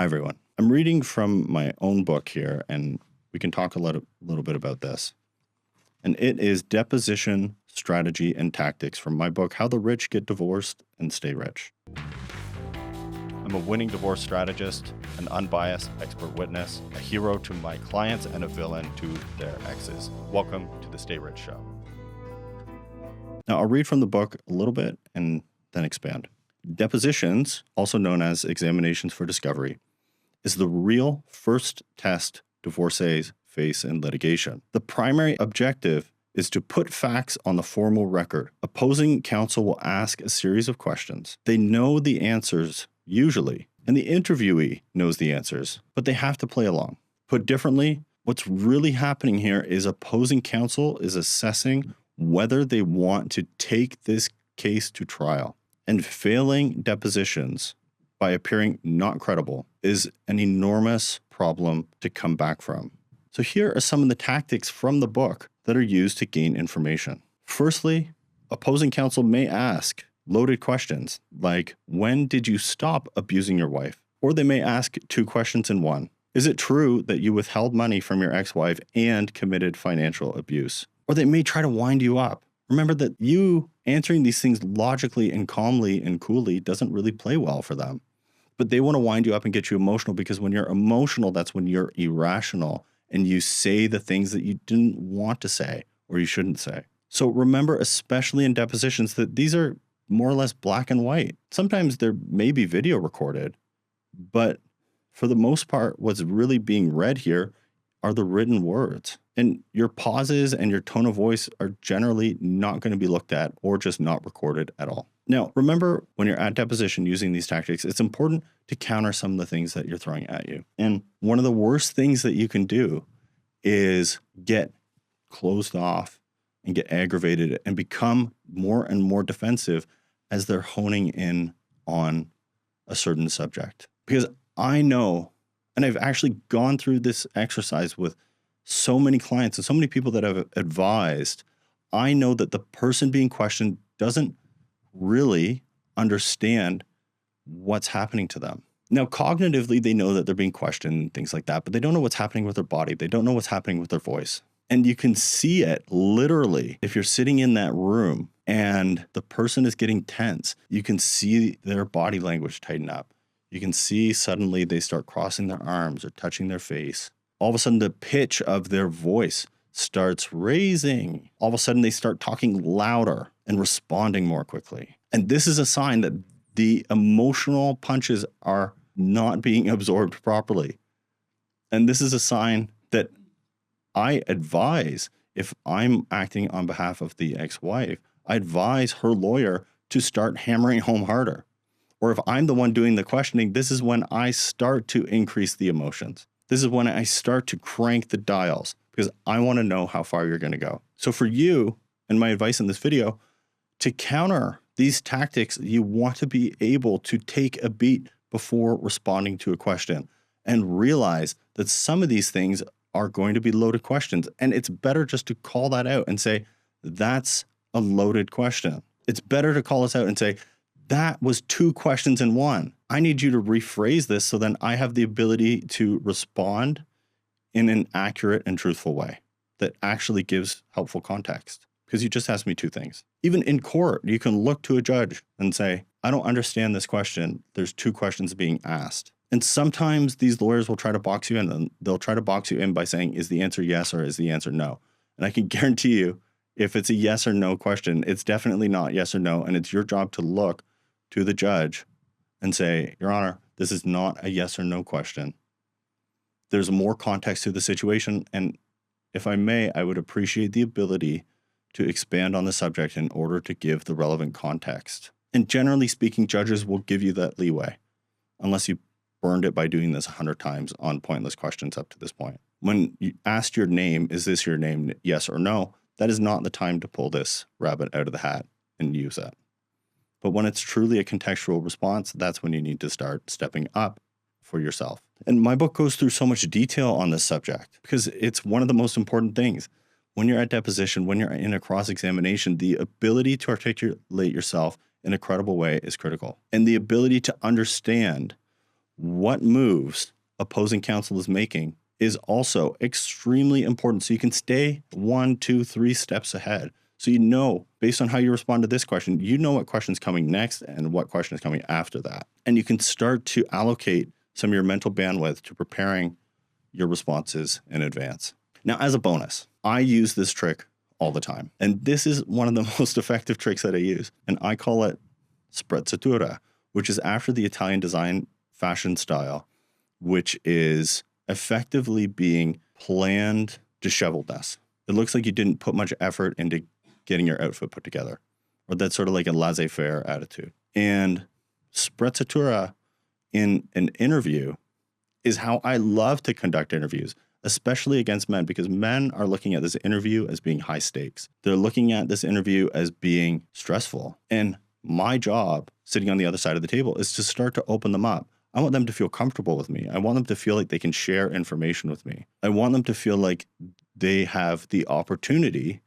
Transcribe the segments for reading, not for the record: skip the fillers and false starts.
Hi, everyone. I'm reading from my own book here, and we can talk a little bit about this. And it is Deposition, Strategy, and Tactics from my book, How the Rich Get Divorced and Stay Rich. I'm a winning divorce strategist, an unbiased expert witness, a hero to my clients, and a villain to their exes. Welcome to the Stay Rich Show. Now, I'll read from the book a little bit and then expand. Depositions, also known as examinations for discovery, is the real first test divorcees face in litigation. The primary objective is to put facts on the formal record. Opposing counsel will ask a series of questions. They know the answers, usually, and the interviewee knows the answers, but they have to play along. Put differently, what's really happening here is opposing counsel is assessing whether they want to take this case to trial. And failing depositions by appearing not credible is an enormous problem to come back from. So here are some of the tactics from the book that are used to gain information. Firstly, opposing counsel may ask loaded questions like, when did you stop abusing your wife? Or they may ask two questions in one. Is it true that you withheld money from your ex-wife and committed financial abuse? Or they may try to wind you up. Remember that you answering these things logically and calmly and coolly doesn't really play well for them. But they want to wind you up and get you emotional, because when you're emotional, that's when you're irrational and you say the things that you didn't want to say or you shouldn't say. So remember, especially in depositions, that these are more or less black and white. Sometimes there may be video recorded, but for the most part, what's really being read here are the written words. And your pauses and your tone of voice are generally not going to be looked at or just not recorded at all. Now, remember, when you're at deposition using these tactics, it's important to counter some of the things that you're throwing at you. And one of the worst things that you can do is get closed off and get aggravated and become more and more defensive as they're honing in on a certain subject. Because I know, and I've actually gone through this exercise with so many clients and so many people that I've advised, I know that the person being questioned doesn't really understand what's happening to them. Now, cognitively, they know that they're being questioned and things like that, but they don't know what's happening with their body. They don't know what's happening with their voice. And you can see it literally if you're sitting in that room and the person is getting tense. You can see their body language tighten up. You can see suddenly they start crossing their arms or touching their face. All of a sudden, the pitch of their voice starts raising. All of a sudden, they start talking louder and responding more quickly. And this is a sign that the emotional punches are not being absorbed properly. And this is a sign that I advise, if I'm acting on behalf of the ex-wife, I advise her lawyer to start hammering home harder. Or if I'm the one doing the questioning, this is when I start to increase the emotions. This is when I start to crank the dials, because I want to know how far you're going to go. So for you, and my advice in this video, to counter these tactics, you want to be able to take a beat before responding to a question and realize that some of these things are going to be loaded questions. And it's better just to call that out and say, that's a loaded question. It's better to call us out and say, that was two questions in one. I need you to rephrase this so then I have the ability to respond in an accurate and truthful way that actually gives helpful context. Because you just asked me two things. Even in court, you can look to a judge and say, I don't understand this question. There's two questions being asked. And sometimes these lawyers will try to box you in, and they'll try to box you in by saying, is the answer yes or is the answer no? And I can guarantee you, if it's a yes or no question, it's definitely not yes or no. And it's your job to look to the judge and say, Your Honor, this is not a yes or no question. There's more context to the situation. And if I may, I would appreciate the ability to expand on the subject in order to give the relevant context. And generally speaking, judges will give you that leeway, unless you burned it by doing this 100 times on pointless questions up to this point. When you asked your name, is this your name, yes or no, that is not the time to pull this rabbit out of the hat and use that. But when it's truly a contextual response, that's when you need to start stepping up for yourself. And my book goes through so much detail on this subject because it's one of the most important things. When you're at deposition, when you're in a cross-examination, the ability to articulate yourself in a credible way is critical. And the ability to understand what moves opposing counsel is making is also extremely important. So you can stay 1, 2, 3 steps ahead. So you know, based on how you respond to this question, you know what question is coming next and what question is coming after that. And you can start to allocate some of your mental bandwidth to preparing your responses in advance. Now, as a bonus, I use this trick all the time. And this is one of the most effective tricks that I use. And I call it sprezzatura, which is after the Italian design fashion style, which is effectively being planned disheveledness. It looks like you didn't put much effort into getting your outfit put together, or that's sort of like a laissez-faire attitude. And sprezzatura in an interview is how I love to conduct interviews, especially against men, because men are looking at this interview as being high stakes. They're looking at this interview as being stressful. And my job sitting on the other side of the table is to start to open them up. I want them to feel comfortable with me. I want them to feel like they can share information with me. I want them to feel like they have the opportunity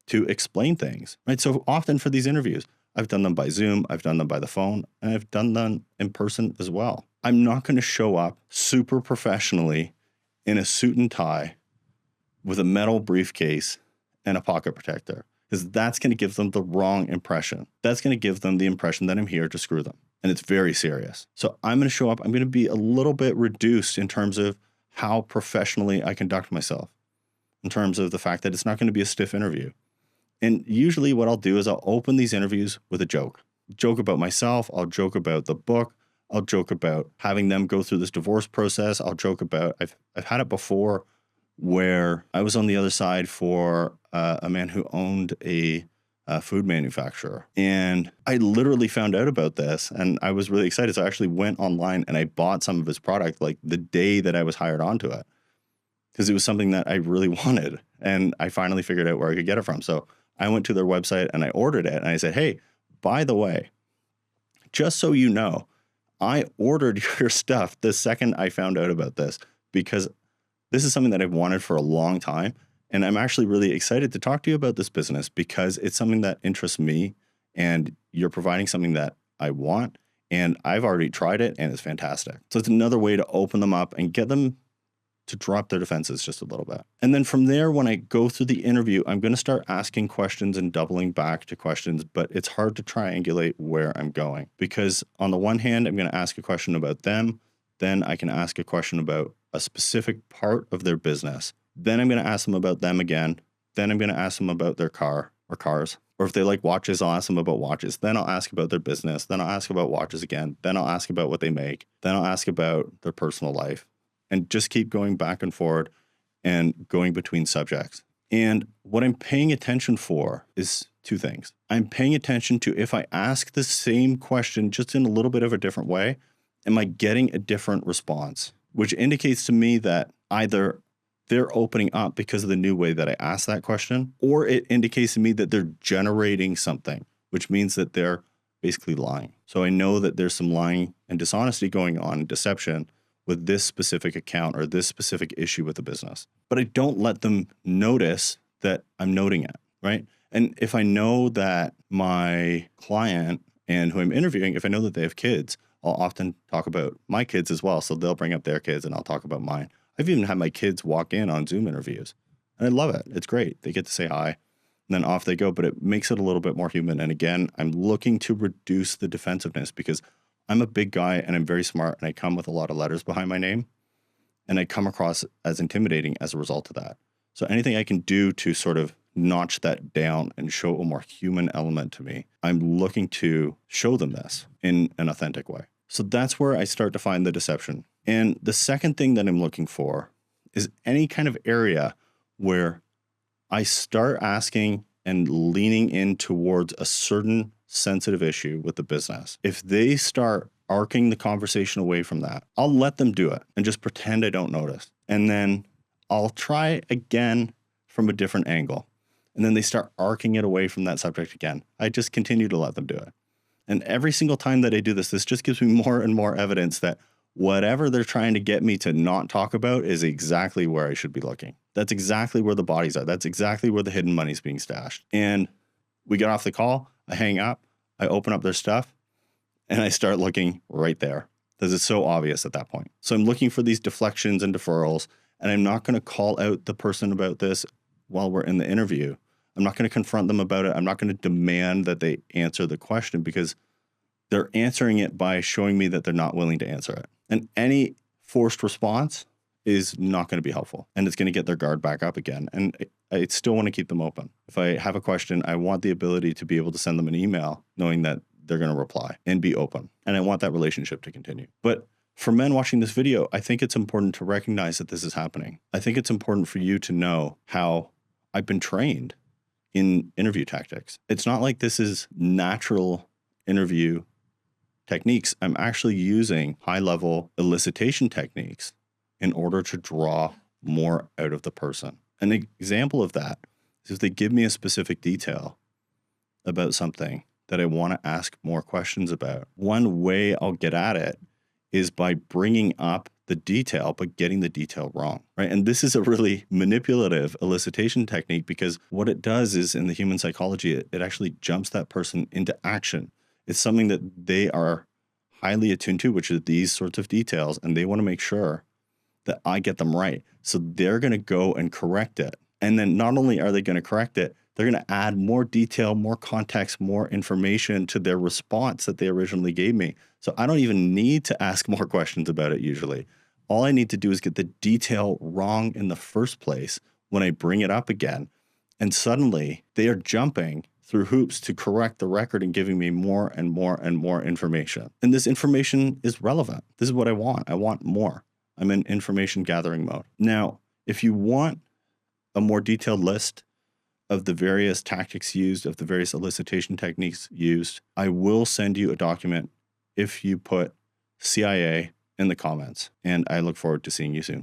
to explain things, right? So often for these interviews, I've done them by Zoom, I've done them by the phone, and I've done them in person as well. I'm not going to show up super professionally in a suit and tie with a metal briefcase and a pocket protector, because that's going to give them the wrong impression. That's going to give them the impression that I'm here to screw them. And it's very serious. So I'm going to show up, I'm going to be a little bit reduced in terms of how professionally I conduct myself, in terms of the fact that it's not going to be a stiff interview. And usually what I'll do is I'll open these interviews with a joke about myself. I'll joke about the book. I'll joke about having them go through this divorce process. I'll joke about, I've had it before where I was on the other side for a man who owned a food manufacturer. And I literally found out about this and I was really excited. So I actually went online and I bought some of his product like the day that I was hired onto it, because it was something that I really wanted. And I finally figured out where I could get it from. So I went to their website and I ordered it and I said, hey, by the way, just so you know, I ordered your stuff the second I found out about this, because this is something that I've wanted for a long time. And I'm actually really excited to talk to you about this business because it's something that interests me and you're providing something that I want. And I've already tried it and it's fantastic. So it's another way to open them up and get them to drop their defenses just a little bit. And then from there, when I go through the interview, I'm going to start asking questions and doubling back to questions, but it's hard to triangulate where I'm going, because on the one hand, I'm going to ask a question about them. Then I can ask a question about a specific part of their business. Then I'm going to ask them about them again. Then I'm going to ask them about their car or cars. Or if they like watches, I'll ask them about watches. Then I'll ask about their business. Then I'll ask about watches again. Then I'll ask about what they make. Then I'll ask about their personal life. And just keep going back and forward and going between subjects. And what I'm paying attention for is two things. I'm paying attention to, if I ask the same question just in a little bit of a different way, am I getting a different response? Which indicates to me that either they're opening up because of the new way that I asked that question, or it indicates to me that they're generating something, which means that they're basically lying. So I know that there's some lying and dishonesty going on, deception, with this specific account or this specific issue with the business. But I don't let them notice that I'm noting it, right? And if I know that my client and who I'm interviewing, if I know that they have kids, I'll often talk about my kids as well. So they'll bring up their kids and I'll talk about mine. I've even had my kids walk in on Zoom interviews and I love it. It's great. They get to say hi and then off they go, but it makes it a little bit more human. And again, I'm looking to reduce the defensiveness because I'm a big guy and I'm very smart and I come with a lot of letters behind my name and I come across as intimidating as a result of that. So anything I can do to sort of notch that down and show a more human element to me, I'm looking to show them this in an authentic way. So that's where I start to find the deception. And the second thing that I'm looking for is any kind of area where I start asking and leaning in towards a certain sensitive issue with the business. If they start arcing the conversation away from that, I'll let them do it and just pretend I don't notice. And then I'll try again from a different angle. And then they start arcing it away from that subject again. I just continue to let them do it. And every single time that I do this, this just gives me more and more evidence that whatever they're trying to get me to not talk about is exactly where I should be looking. That's exactly where the bodies are. That's exactly where the hidden money's being stashed. And we get off the call, I hang up, I open up their stuff, and I start looking right there. because it's so obvious at that point. So I'm looking for these deflections and deferrals, and I'm not going to call out the person about this while we're in the interview. I'm not going to confront them about it. I'm not going to demand that they answer the question, because they're answering it by showing me that they're not willing to answer it. And any forced response is not going to be helpful, and it's going to get their guard back up again. And I still want to keep them open. If I have a question, I want the ability to be able to send them an email knowing that they're going to reply and be open. And I want that relationship to continue. But for men watching this video, I think it's important to recognize that this is happening. I think it's important for you to know how I've been trained in interview tactics. It's not like this is natural interview techniques. I'm actually using high-level elicitation techniques in order to draw more out of the person. An example of that is if they give me a specific detail about something that I want to ask more questions about. One way I'll get at it is by bringing up the detail, but getting the detail wrong, right? And this is a really manipulative elicitation technique, because what it does is, in the human psychology, it actually jumps that person into action. It's something that they are highly attuned to, which is these sorts of details, and they want to make sure that I get them right. So they're going to go and correct it. And then not only are they going to correct it, they're going to add more detail, more context, more information to their response that they originally gave me. So I don't even need to ask more questions about it usually. All I need to do is get the detail wrong in the first place when I bring it up again. And suddenly they are jumping through hoops to correct the record and giving me more and more and more information. And this information is relevant. This is what I want. I want more. I'm in information gathering mode. Now, if you want a more detailed list of the various tactics used, of the various elicitation techniques used, I will send you a document if you put CIA in the comments. And I look forward to seeing you soon.